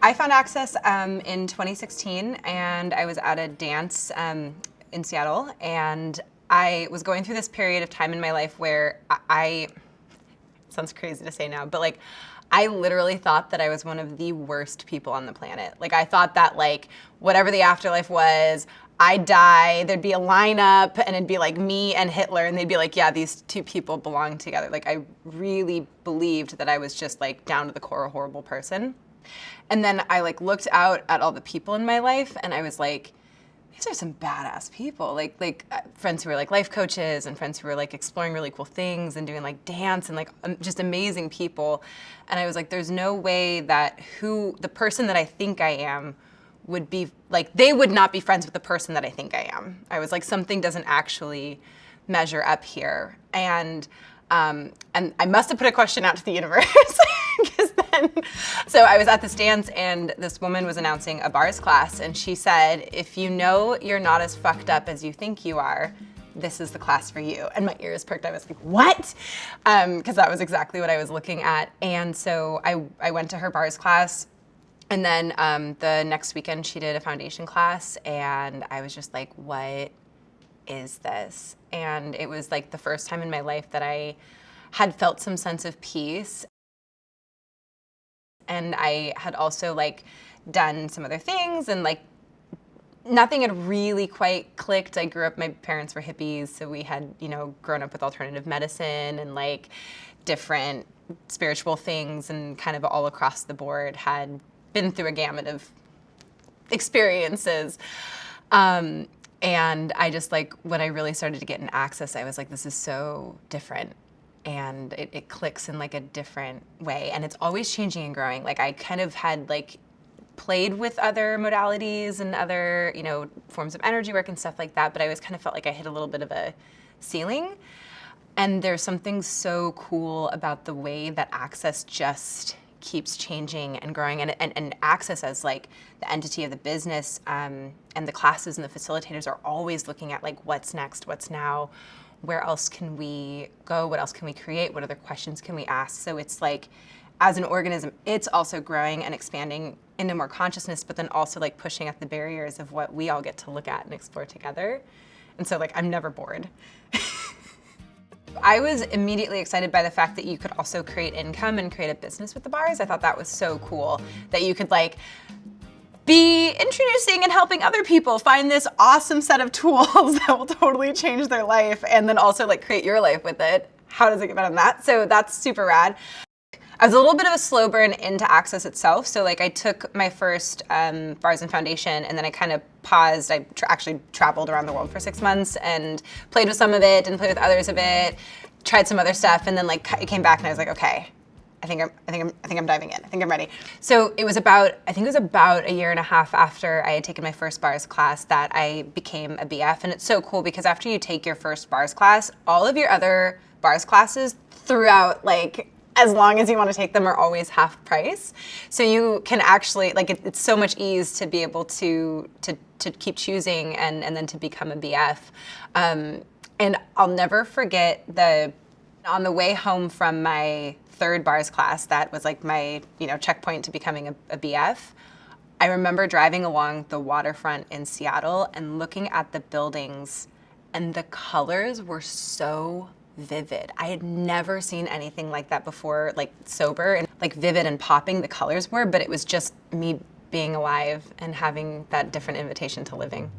I found Access in 2016, and I was at a dance in Seattle, and I was going through this period of time in my life where I sounds crazy to say now, but like, I literally thought that I was one of the worst people on the planet. Like, I thought that like, whatever the afterlife was, I'd die, there'd be a lineup, and it'd be like me and Hitler, and they'd be like, yeah, these two people belong together. Like, I really believed that I was just like down to the core a horrible person. And then I like looked out at all the people in my life, and I was like, these are some badass people. Like friends who were like life coaches, and friends who were like exploring really cool things and doing like dance, and like just amazing people. And I was like, there's no way that the person that I think I am would be like, they would not be friends with the person that I think I am. I was like, something doesn't actually measure up here. And I must have put a question out to the universe. So I was at this dance, and this woman was announcing a bars class, and she said, if you know you're not as fucked up as you think you are, this is the class for you. And my ears perked. I was like, what? Because that was exactly what I was looking at. And so I went to her bars class, and then the next weekend she did a foundation class, and I was just like, what is this? And it was like the first time in my life that I had felt some sense of peace. And I had also like done some other things, and like nothing had really quite clicked. I grew up, my parents were hippies, so we had, grown up with alternative medicine and like different spiritual things, and kind of all across the board had been through a gamut of experiences. And I just like, when I really started to get in Access, I was like, this is so different. And it clicks in like a different way, and it's always changing and growing. Like, I kind of had like played with other modalities and other, forms of energy work and stuff like that, but I always kind of felt like I hit a little bit of a ceiling. And there's something so cool about the way that Access just keeps changing and growing, and Access as like the entity of the business, and the classes and the facilitators are always looking at like, what's next, what's now, where else can we go, what else can we create, what other questions can we ask? So it's like, as an organism, it's also growing and expanding into more consciousness, but then also like pushing at the barriers of what we all get to look at and explore together. And so like, I'm never bored. I was immediately excited by the fact that you could also create income and create a business with the bars. I thought that was so cool, that you could like be introducing and helping other people find this awesome set of tools that will totally change their life, and then also like create your life with it. How does it get better than that? So that's super rad. I was a little bit of a slow burn into Access itself. So like, I took my first bars and foundation, and then I kind of paused. I actually traveled around the world for 6 months and played with some of it and played with others of it, tried some other stuff, and then like it came back, and I was like, okay, I think I'm diving in. I think I'm ready. So it was about a year and a half after I had taken my first bars class that I became a BF. And it's so cool because after you take your first bars class, all of your other bars classes throughout, like, as long as you want to take them, are always half price. So you can actually, like, it's so much ease to be able to keep choosing and then to become a BF. And I'll never forget on the way home from my third bars class, that was like my, checkpoint to becoming a BF. I remember driving along the waterfront in Seattle and looking at the buildings, and the colors were so vivid. I had never seen anything like that before, like sober and like vivid and popping the colors were, but it was just me being alive and having that different invitation to living.